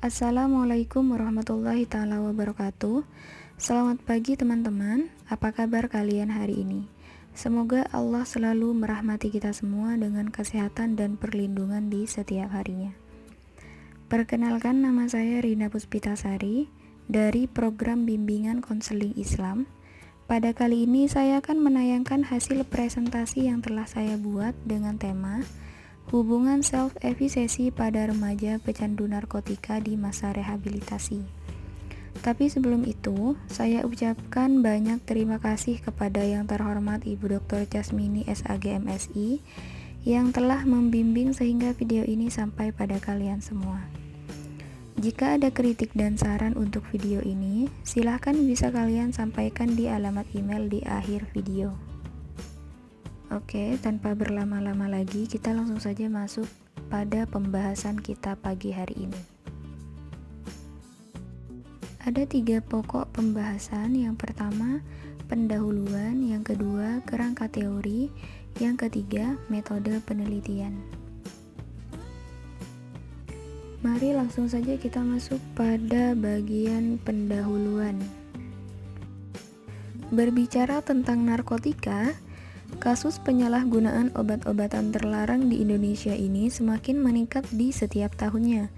Assalamualaikum warahmatullahi taala wabarakatuh. Selamat pagi teman-teman. Apa kabar kalian hari ini? Semoga Allah selalu merahmati kita semua dengan kesehatan dan perlindungan di setiap harinya. Perkenalkan, nama saya Rina Puspitasari dari program bimbingan konseling Islam. Pada kali ini saya akan menayangkan hasil presentasi yang telah saya buat dengan tema hubungan self-efficacy pada remaja pecandu narkotika di masa rehabilitasi. Tapi sebelum itu, saya ucapkan banyak terima kasih kepada yang terhormat Ibu Dr. Jasmini SAG MSI yang telah membimbing sehingga video ini sampai pada kalian semua. Jika ada kritik dan saran untuk video ini, silahkan bisa kalian sampaikan di alamat email di akhir video. Oke, tanpa berlama-lama lagi, kita langsung saja masuk pada pembahasan kita pagi hari ini. Ada 3 pokok pembahasan. Yang pertama, pendahuluan. Yang kedua, kerangka teori. Yang ketiga, metode penelitian. Mari langsung saja kita masuk pada bagian pendahuluan. Berbicara tentang narkotika, kasus penyalahgunaan obat-obatan terlarang di Indonesia ini semakin meningkat di setiap tahunnya.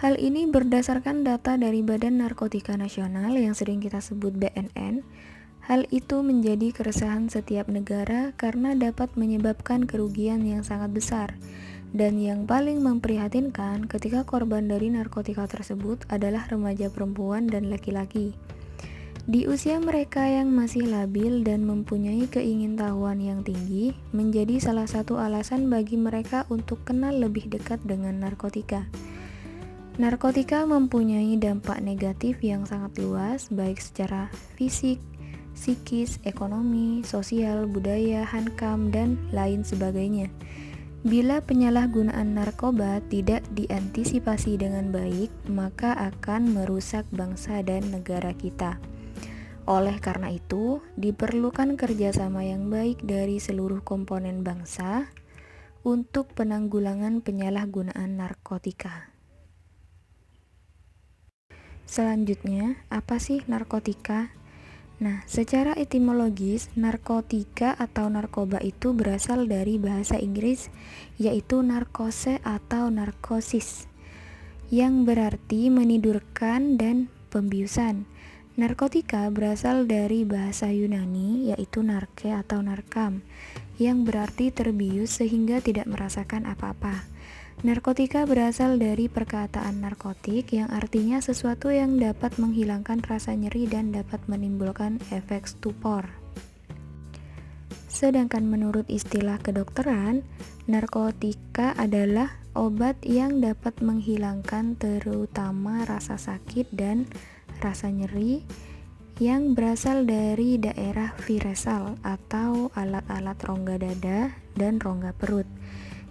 Hal ini berdasarkan data dari Badan Narkotika Nasional yang sering kita sebut BNN. Hal itu menjadi keresahan setiap negara karena dapat menyebabkan kerugian yang sangat besar. Dan yang paling memprihatinkan ketika korban dari narkotika tersebut adalah remaja perempuan dan laki-laki. Di usia mereka yang masih labil dan mempunyai keingintahuan yang tinggi, menjadi salah satu alasan bagi mereka untuk kenal lebih dekat dengan narkotika. Narkotika mempunyai dampak negatif yang sangat luas, baik secara fisik, psikis, ekonomi, sosial, budaya, hankam, dan lain sebagainya. Bila penyalahgunaan narkoba tidak diantisipasi dengan baik, maka akan merusak bangsa dan negara kita. Oleh karena itu, diperlukan kerjasama yang baik dari seluruh komponen bangsa untuk penanggulangan penyalahgunaan narkotika. Selanjutnya, apa sih narkotika? Nah, secara etimologis, narkotika atau narkoba itu berasal dari bahasa Inggris, yaitu narkose atau narkosis, yang berarti menidurkan dan pembiusan. Narkotika berasal dari bahasa Yunani, yaitu narke atau narkam, yang berarti terbius sehingga tidak merasakan apa-apa. Narkotika berasal dari perkataan narkotik, yang artinya sesuatu yang dapat menghilangkan rasa nyeri dan dapat menimbulkan efek stupor. Sedangkan menurut istilah kedokteran, narkotika adalah obat yang dapat menghilangkan terutama rasa sakit dan rasa nyeri yang berasal dari daerah viresal atau alat-alat rongga dada dan rongga perut.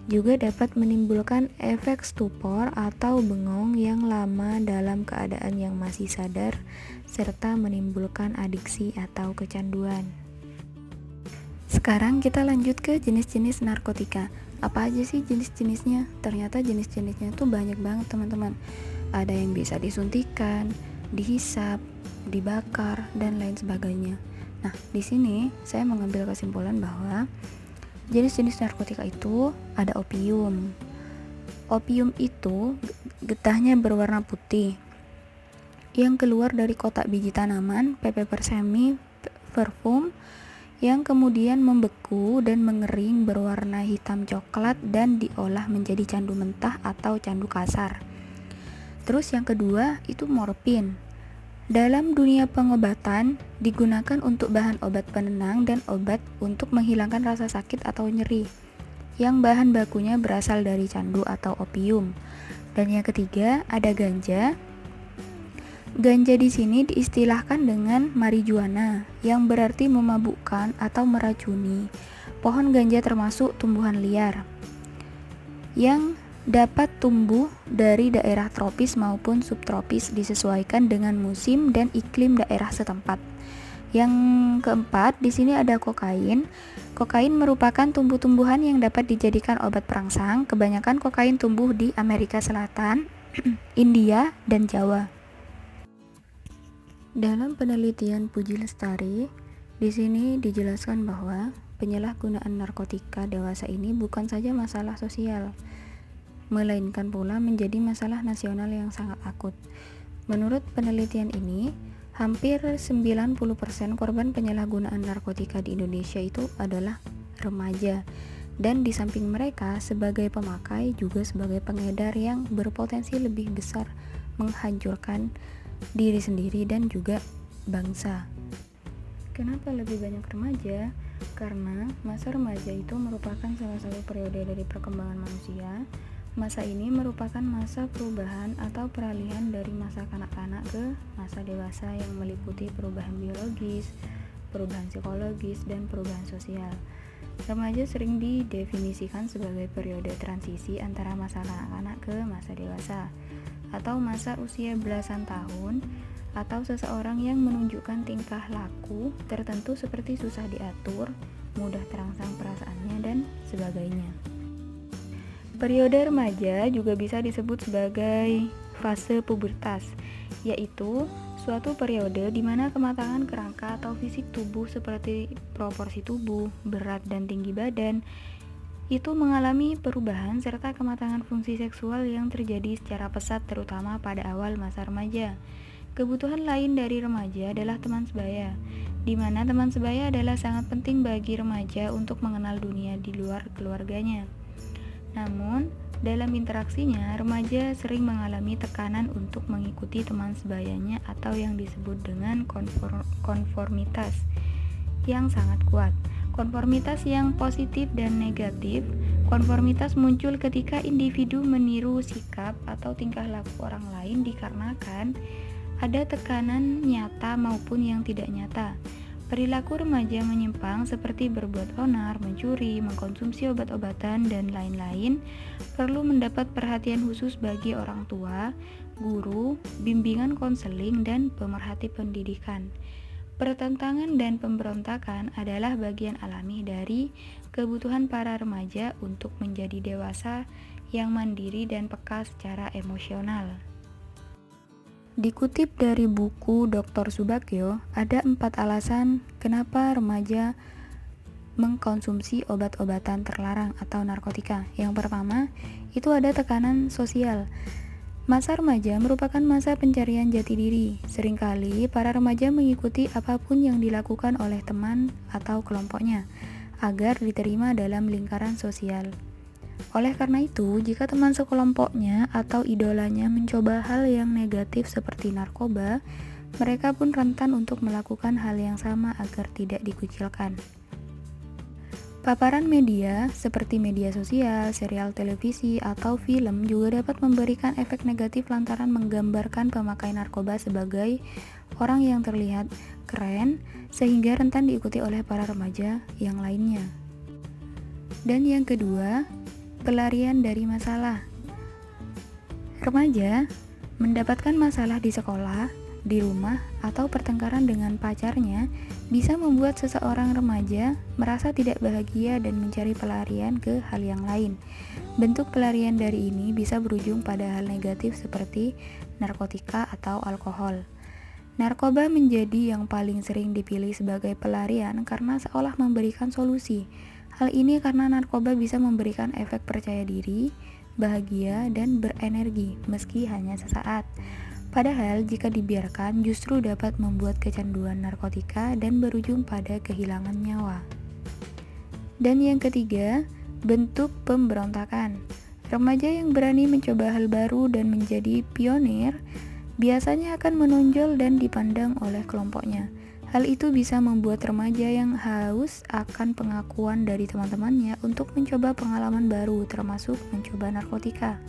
Juga dapat menimbulkan efek stupor atau bengong yang lama dalam keadaan yang masih sadar, serta menimbulkan adiksi atau kecanduan. Sekarang kita lanjut ke jenis-jenis narkotika. Apa aja sih jenis-jenisnya? Ternyata jenis-jenisnya tuh banyak banget teman-teman. Ada yang bisa disuntikan, dihisap, dibakar, dan lain sebagainya. Nah, di sini saya mengambil kesimpulan bahwa jenis-jenis narkotika itu ada opium. Opium itu getahnya berwarna putih yang keluar dari kotak biji tanaman, pepper semi, parfum, yang kemudian membeku dan mengering berwarna hitam coklat dan diolah menjadi candu mentah atau candu kasar. Terus yang kedua itu morfin. Dalam dunia pengobatan digunakan untuk bahan obat penenang dan obat untuk menghilangkan rasa sakit atau nyeri, yang bahan bakunya berasal dari candu atau opium. Dan yang ketiga ada ganja. Ganja di sini diistilahkan dengan marijuana, yang berarti memabukkan atau meracuni. Pohon ganja termasuk tumbuhan liar yang dapat tumbuh dari daerah tropis maupun subtropis disesuaikan dengan musim dan iklim daerah setempat. Yang keempat, di sini ada kokain. Kokain merupakan tumbuh-tumbuhan yang dapat dijadikan obat perangsang. Kebanyakan kokain tumbuh di Amerika Selatan India, dan Jawa. Dalam penelitian Puji Lestari, di sini dijelaskan bahwa penyalahgunaan narkotika dewasa ini bukan saja masalah sosial, melainkan pula menjadi masalah nasional yang sangat akut. Menurut penelitian ini, hampir 90% korban penyalahgunaan narkotika di Indonesia itu adalah remaja, dan di samping mereka sebagai pemakai juga sebagai pengedar yang berpotensi lebih besar menghancurkan diri sendiri dan juga bangsa. Kenapa lebih banyak remaja? Karena masa remaja itu merupakan salah satu periode dari perkembangan manusia. Masa ini merupakan masa perubahan atau peralihan dari masa kanak-kanak ke masa dewasa yang meliputi perubahan biologis, perubahan psikologis, dan perubahan sosial. Remaja sering didefinisikan sebagai periode transisi antara masa kanak-kanak ke masa dewasa, atau masa usia belasan tahun, atau seseorang yang menunjukkan tingkah laku tertentu seperti susah diatur, mudah terangsang perasaannya, dan sebagainya. Periode remaja juga bisa disebut sebagai fase pubertas, yaitu suatu periode di mana kematangan kerangka atau fisik tubuh seperti proporsi tubuh, berat, dan tinggi badan itu mengalami perubahan serta kematangan fungsi seksual yang terjadi secara pesat terutama pada awal masa remaja. Kebutuhan lain dari remaja adalah teman sebaya, di mana teman sebaya adalah sangat penting bagi remaja untuk mengenal dunia di luar keluarganya. Namun, dalam interaksinya, remaja sering mengalami tekanan untuk mengikuti teman sebayanya atau yang disebut dengan konformitas yang sangat kuat. Konformitas yang positif dan negatif. Konformitas muncul ketika individu meniru sikap atau tingkah laku orang lain dikarenakan ada tekanan nyata maupun yang tidak nyata. Perilaku remaja menyimpang seperti berbuat onar, mencuri, mengkonsumsi obat-obatan, dan lain-lain perlu mendapat perhatian khusus bagi orang tua, guru, bimbingan konseling, dan pemerhati pendidikan. Pertentangan dan pemberontakan adalah bagian alami dari kebutuhan para remaja untuk menjadi dewasa yang mandiri dan peka secara emosional. Dikutip dari buku Dr. Subagyo, ada 4 alasan kenapa remaja mengkonsumsi obat-obatan terlarang atau narkotika. Yang pertama, itu ada tekanan sosial. Masa remaja merupakan masa pencarian jati diri. Seringkali para remaja mengikuti apapun yang dilakukan oleh teman atau kelompoknya agar diterima dalam lingkaran sosial. Oleh karena itu, jika teman sekelompoknya atau idolanya mencoba hal yang negatif seperti narkoba, mereka pun rentan untuk melakukan hal yang sama agar tidak dikucilkan. Paparan media seperti media sosial, serial televisi, atau film juga dapat memberikan efek negatif lantaran menggambarkan pemakai narkoba sebagai orang yang terlihat keren sehingga rentan diikuti oleh para remaja yang lainnya. Dan yang kedua, pelarian dari masalah. Remaja mendapatkan masalah di sekolah, di rumah, atau pertengkaran dengan pacarnya bisa membuat seseorang remaja merasa tidak bahagia dan mencari pelarian ke hal yang lain. Bentuk pelarian dari ini bisa berujung pada hal negatif seperti narkotika atau alkohol. Narkoba menjadi yang paling sering dipilih sebagai pelarian karena seolah memberikan solusi. Hal ini karena narkoba bisa memberikan efek percaya diri, bahagia, dan berenergi meski hanya sesaat. Padahal jika dibiarkan justru dapat membuat kecanduan narkotika dan berujung pada kehilangan nyawa. Dan yang ketiga, bentuk pemberontakan. Remaja yang berani mencoba hal baru dan menjadi pionir biasanya akan menonjol dan dipandang oleh kelompoknya. Hal itu bisa membuat remaja yang haus akan pengakuan dari teman-temannya untuk mencoba pengalaman baru, termasuk mencoba narkotika.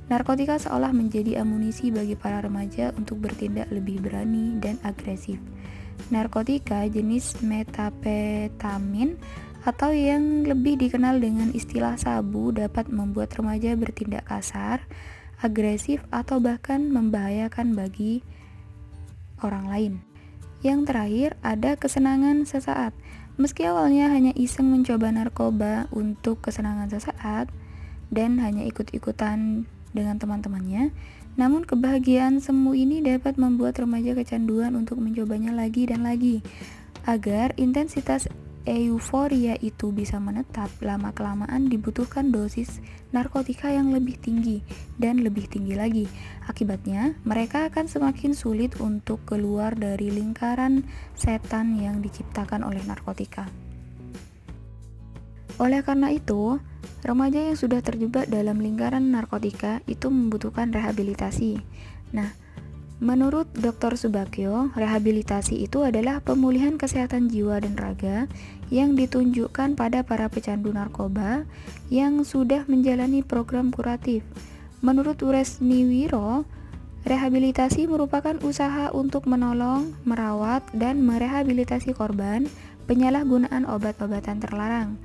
Narkotika seolah menjadi amunisi bagi para remaja untuk bertindak lebih berani dan agresif. Narkotika jenis metapetamin atau yang lebih dikenal dengan istilah sabu dapat membuat remaja bertindak kasar, agresif, atau bahkan membahayakan bagi orang lain. Yang terakhir, ada kesenangan sesaat. Meski awalnya hanya iseng mencoba narkoba untuk kesenangan sesaat dan hanya ikut-ikutan dengan teman-temannya. Namun kebahagiaan semu ini dapat membuat remaja kecanduan untuk mencobanya lagi dan lagi. Agar intensitas euforia itu bisa menetap, lama-kelamaan dibutuhkan dosis narkotika yang lebih tinggi dan lebih tinggi lagi. Akibatnya, mereka akan semakin sulit untuk keluar dari lingkaran setan yang diciptakan oleh narkotika. Oleh karena itu, remaja yang sudah terjebak dalam lingkaran narkotika itu membutuhkan rehabilitasi. Nah, menurut Dr. Subagyo, rehabilitasi itu adalah pemulihan kesehatan jiwa dan raga yang ditunjukkan pada para pecandu narkoba yang sudah menjalani program kuratif. Menurut Wresniwiro, rehabilitasi merupakan usaha untuk menolong, merawat, dan merehabilitasi korban penyalahgunaan obat-obatan terlarang,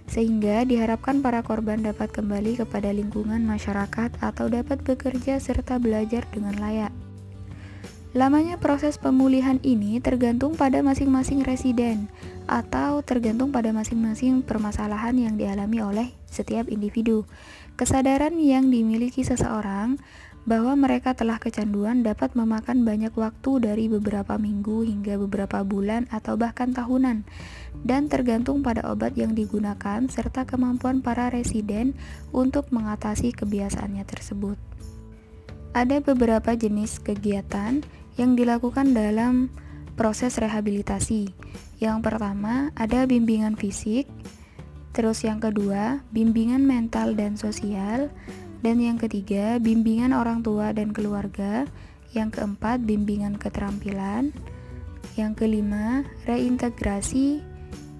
sehingga diharapkan para korban dapat kembali kepada lingkungan masyarakat atau dapat bekerja serta belajar dengan layak. Lamanya proses pemulihan ini tergantung pada masing-masing residen atau tergantung pada masing-masing permasalahan yang dialami oleh setiap individu. Kesadaran yang dimiliki seseorang bahwa mereka telah kecanduan dapat memakan banyak waktu dari beberapa minggu hingga beberapa bulan atau bahkan tahunan, dan tergantung pada obat yang digunakan serta kemampuan para residen untuk mengatasi kebiasaannya tersebut. Ada beberapa jenis kegiatan yang dilakukan dalam proses rehabilitasi. Yang pertama, ada bimbingan fisik, terus yang kedua, bimbingan mental dan sosial, dan yang ketiga, bimbingan orang tua dan keluarga, yang keempat, bimbingan keterampilan, yang kelima, reintegrasi,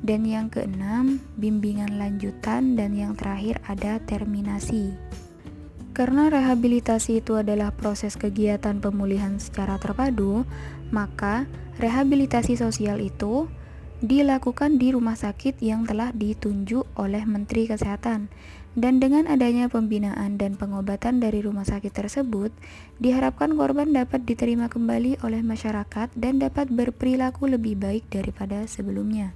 dan yang keenam, bimbingan lanjutan, dan yang terakhir ada terminasi. Karena rehabilitasi itu adalah proses kegiatan pemulihan secara terpadu, maka rehabilitasi sosial itu dilakukan di rumah sakit yang telah ditunjuk oleh Menteri Kesehatan. Dan dengan adanya pembinaan dan pengobatan dari rumah sakit tersebut, diharapkan korban dapat diterima kembali oleh masyarakat dan dapat berperilaku lebih baik daripada sebelumnya.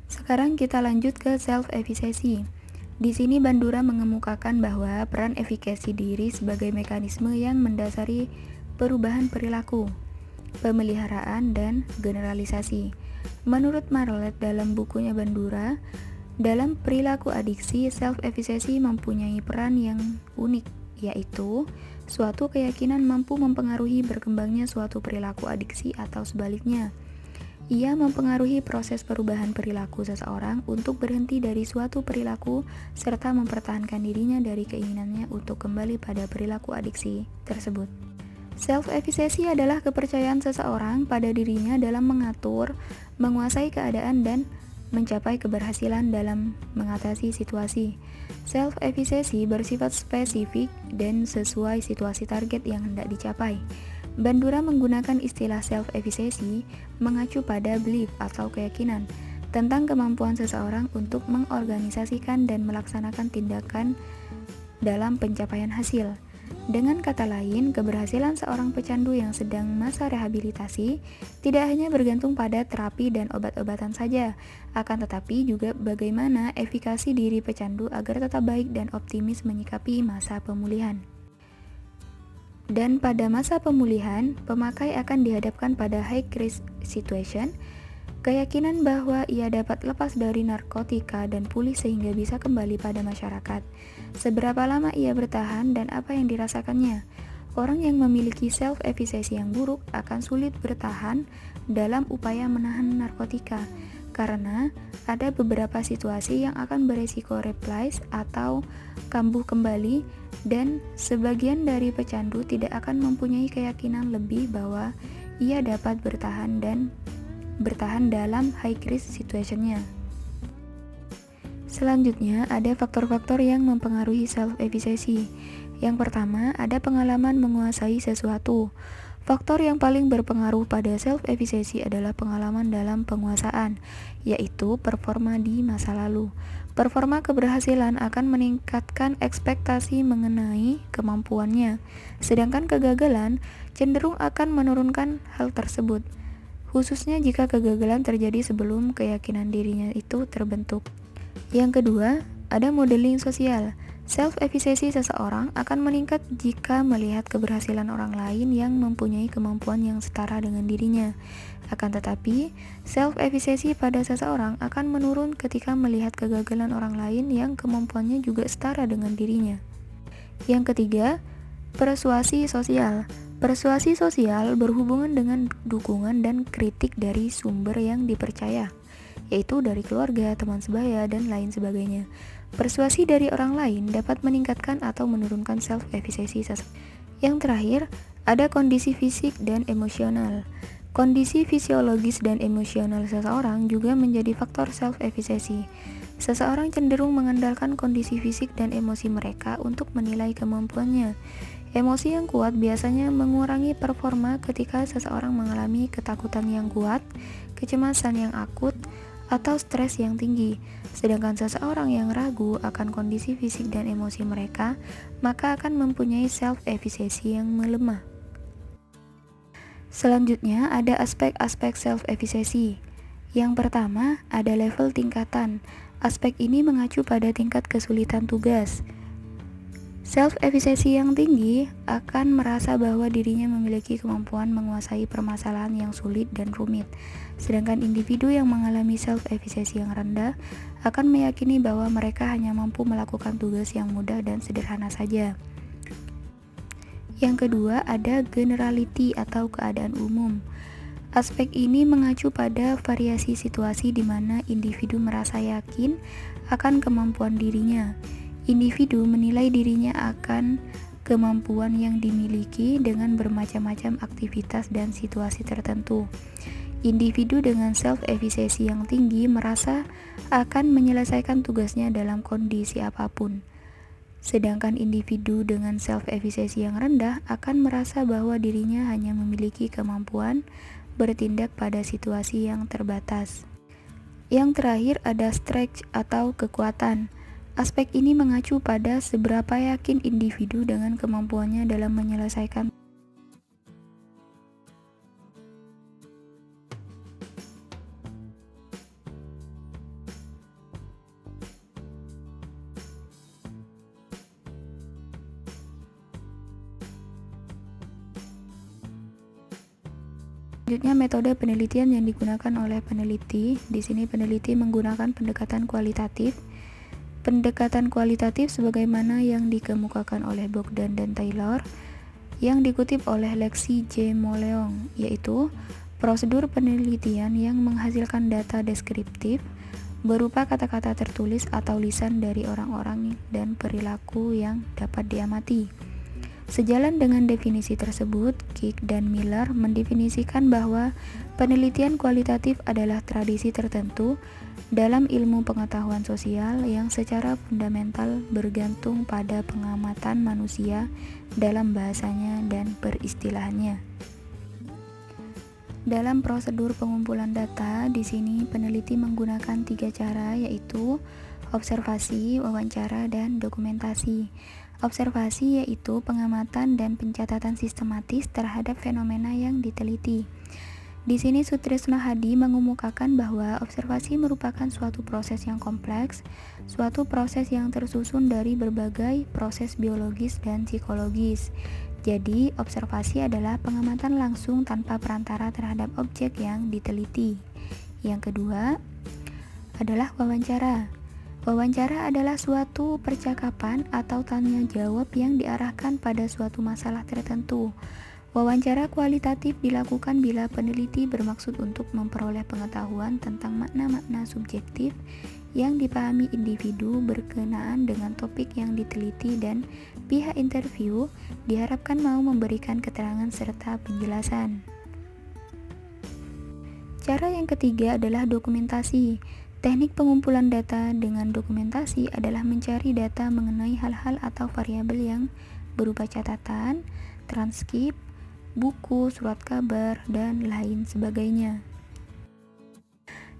Sekarang kita lanjut ke self-efficacy. Di sini Bandura mengemukakan bahwa peran efikasi diri sebagai mekanisme yang mendasari perubahan perilaku, pemeliharaan, dan generalisasi. Menurut Marlet dalam bukunya Bandura, dalam perilaku adiksi, self-efficacy mempunyai peran yang unik, yaitu suatu keyakinan mampu mempengaruhi berkembangnya suatu perilaku adiksi atau sebaliknya. Ia mempengaruhi proses perubahan perilaku seseorang untuk berhenti dari suatu perilaku serta mempertahankan dirinya dari keinginannya untuk kembali pada perilaku adiksi tersebut. Self-efficacy adalah kepercayaan seseorang pada dirinya dalam mengatur, menguasai keadaan, dan mencapai keberhasilan dalam mengatasi situasi. Self-efficacy bersifat spesifik dan sesuai situasi target yang hendak dicapai. Bandura menggunakan istilah self-efficacy mengacu pada belief atau keyakinan tentang kemampuan seseorang untuk mengorganisasikan dan melaksanakan tindakan dalam pencapaian hasil. Dengan kata lain, keberhasilan seorang pecandu yang sedang masa rehabilitasi tidak hanya bergantung pada terapi dan obat-obatan saja, akan tetapi juga bagaimana efikasi diri pecandu agar tetap baik dan optimis menyikapi masa pemulihan. Dan pada masa pemulihan, pemakai akan dihadapkan pada high risk situation, keyakinan bahwa ia dapat lepas dari narkotika dan pulih sehingga bisa kembali pada masyarakat. Seberapa lama ia bertahan dan apa yang dirasakannya. Orang yang memiliki self-efficacy yang buruk akan sulit bertahan dalam upaya menahan narkotika, karena ada beberapa situasi yang akan beresiko relapse atau kambuh kembali, dan sebagian dari pecandu tidak akan mempunyai keyakinan lebih bahwa ia dapat bertahan dalam high risk situation-nya. Selanjutnya, ada faktor-faktor yang mempengaruhi self-efficacy. Yang pertama, ada pengalaman menguasai sesuatu. Faktor yang paling berpengaruh pada self-efficacy adalah pengalaman dalam penguasaan, yaitu performa di masa lalu. Performa keberhasilan akan meningkatkan ekspektasi mengenai kemampuannya, sedangkan kegagalan cenderung akan menurunkan hal tersebut, khususnya jika kegagalan terjadi sebelum keyakinan dirinya itu terbentuk. Yang kedua, ada modeling sosial. Self-efficacy seseorang akan meningkat jika melihat keberhasilan orang lain yang mempunyai kemampuan yang setara dengan dirinya. Akan tetapi, self-efficacy pada seseorang akan menurun ketika melihat kegagalan orang lain yang kemampuannya juga setara dengan dirinya. Yang ketiga, persuasi sosial. Persuasi sosial berhubungan dengan dukungan dan kritik dari sumber yang dipercaya, yaitu dari keluarga, teman sebaya, dan lain sebagainya. Persuasi dari orang lain dapat meningkatkan atau menurunkan self-efficacy seseorang. Yang terakhir, ada kondisi fisik dan emosional. Kondisi fisiologis dan emosional seseorang juga menjadi faktor self-efficacy. Seseorang cenderung mengandalkan kondisi fisik dan emosi mereka untuk menilai kemampuannya. Emosi yang kuat biasanya mengurangi performa ketika seseorang mengalami ketakutan yang kuat, kecemasan yang akut, atau stres yang tinggi. Sedangkan seseorang yang ragu akan kondisi fisik dan emosi mereka, maka akan mempunyai self-efficacy yang melemah. Selanjutnya ada aspek-aspek self-efficacy. Yang pertama, ada level tingkatan. Aspek ini mengacu pada tingkat kesulitan tugas. Self-efficacy yang tinggi akan merasa bahwa dirinya memiliki kemampuan menguasai permasalahan yang sulit dan rumit. Sedangkan individu yang mengalami self-efficacy yang rendah akan meyakini bahwa mereka hanya mampu melakukan tugas yang mudah dan sederhana saja. Yang kedua, ada generality atau keadaan umum. Aspek ini mengacu pada variasi situasi di mana individu merasa yakin akan kemampuan dirinya. Individu menilai dirinya akan kemampuan yang dimiliki dengan bermacam-macam aktivitas dan situasi tertentu. Individu dengan self-efficacy yang tinggi merasa akan menyelesaikan tugasnya dalam kondisi apapun. Sedangkan individu dengan self-efficacy yang rendah akan merasa bahwa dirinya hanya memiliki kemampuan bertindak pada situasi yang terbatas. Yang terakhir ada strength atau kekuatan. Aspek ini mengacu pada seberapa yakin individu dengan kemampuannya dalam menyelesaikan. Selanjutnya, metode penelitian yang digunakan oleh peneliti. Di sini peneliti menggunakan pendekatan kualitatif. Pendekatan kualitatif sebagaimana yang dikemukakan oleh Bogdan dan Taylor yang dikutip oleh Lexi J. Moleong, yaitu prosedur penelitian yang menghasilkan data deskriptif berupa kata-kata tertulis atau lisan dari orang-orang dan perilaku yang dapat diamati. Sejalan dengan definisi tersebut, Kick dan Miller mendefinisikan bahwa penelitian kualitatif adalah tradisi tertentu dalam ilmu pengetahuan sosial yang secara fundamental bergantung pada pengamatan manusia dalam bahasanya dan peristilahannya. Dalam prosedur pengumpulan data, di sini peneliti menggunakan 3 cara, yaitu observasi, wawancara, dan dokumentasi. Observasi yaitu pengamatan dan pencatatan sistematis terhadap fenomena yang diteliti. Di sini Sutrisno Hadi mengemukakan bahwa observasi merupakan suatu proses yang kompleks, suatu proses yang tersusun dari berbagai proses biologis dan psikologis. Jadi, observasi adalah pengamatan langsung tanpa perantara terhadap objek yang diteliti. Yang kedua adalah wawancara. Wawancara adalah suatu percakapan atau tanya jawab yang diarahkan pada suatu masalah tertentu. Wawancara kualitatif dilakukan bila peneliti bermaksud untuk memperoleh pengetahuan tentang makna-makna subjektif yang dipahami individu berkenaan dengan topik yang diteliti, dan pihak interview diharapkan mau memberikan keterangan serta penjelasan. Cara yang ketiga adalah dokumentasi. Teknik pengumpulan data dengan dokumentasi adalah mencari data mengenai hal-hal atau variabel yang berupa catatan, transkrip, buku, surat kabar, dan lain sebagainya.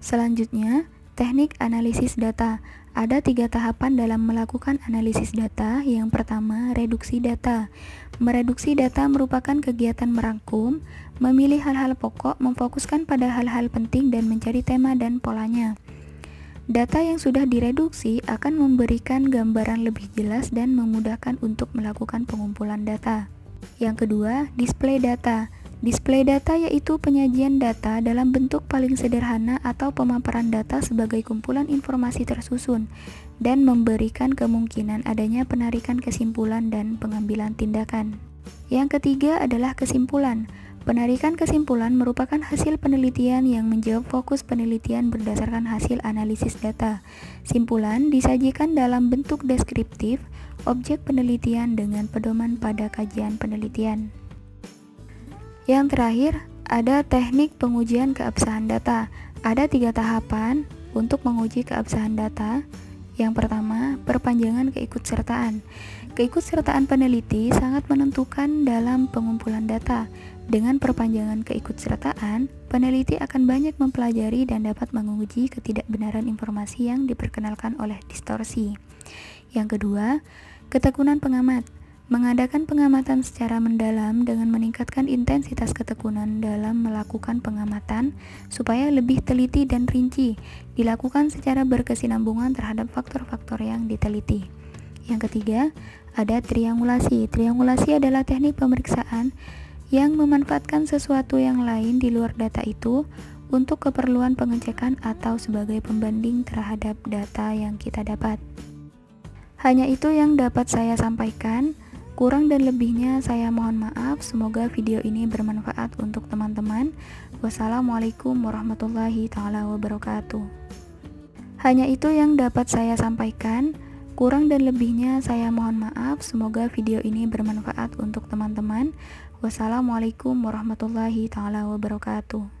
Selanjutnya, teknik analisis data. Ada 3 tahapan dalam melakukan analisis data. Yang pertama, reduksi data. Mereduksi data merupakan kegiatan merangkum, memilih hal-hal pokok, memfokuskan pada hal-hal penting, dan mencari tema dan polanya. Data yang sudah direduksi akan memberikan gambaran lebih jelas dan memudahkan untuk melakukan pengumpulan data. Yang kedua, display data. Display data yaitu penyajian data dalam bentuk paling sederhana atau pemaparan data sebagai kumpulan informasi tersusun dan memberikan kemungkinan adanya penarikan kesimpulan dan pengambilan tindakan. Yang ketiga adalah kesimpulan. Penarikan kesimpulan merupakan hasil penelitian yang menjawab fokus penelitian berdasarkan hasil analisis data. Simpulan disajikan dalam bentuk deskriptif, objek penelitian dengan pedoman pada kajian penelitian. Yang terakhir, ada teknik pengujian keabsahan data. Ada 3 tahapan untuk menguji keabsahan data. Yang pertama, perpanjangan keikutsertaan. Keikutsertaan peneliti sangat menentukan dalam pengumpulan data. Dengan perpanjangan keikutsertaan, peneliti akan banyak mempelajari dan dapat menguji ketidakbenaran informasi yang diperkenalkan oleh distorsi. Yang kedua, ketekunan pengamat. Mengadakan pengamatan secara mendalam dengan meningkatkan intensitas ketekunan dalam melakukan pengamatan supaya lebih teliti dan rinci, dilakukan secara berkesinambungan terhadap faktor-faktor yang diteliti. Yang ketiga, ada triangulasi. Triangulasi adalah teknik pemeriksaan yang memanfaatkan sesuatu yang lain di luar data itu untuk keperluan pengecekan atau sebagai pembanding terhadap data yang kita dapat. Hanya itu yang dapat saya sampaikan. Kurang dan lebihnya saya mohon maaf. Semoga video ini bermanfaat untuk teman-teman. Wassalamualaikum warahmatullahi taala wabarakatuh. Hanya itu yang dapat saya sampaikan. Kurang dan lebihnya saya mohon maaf. Semoga video ini bermanfaat untuk teman-teman. Wassalamualaikum warahmatullahi taala wabarakatuh.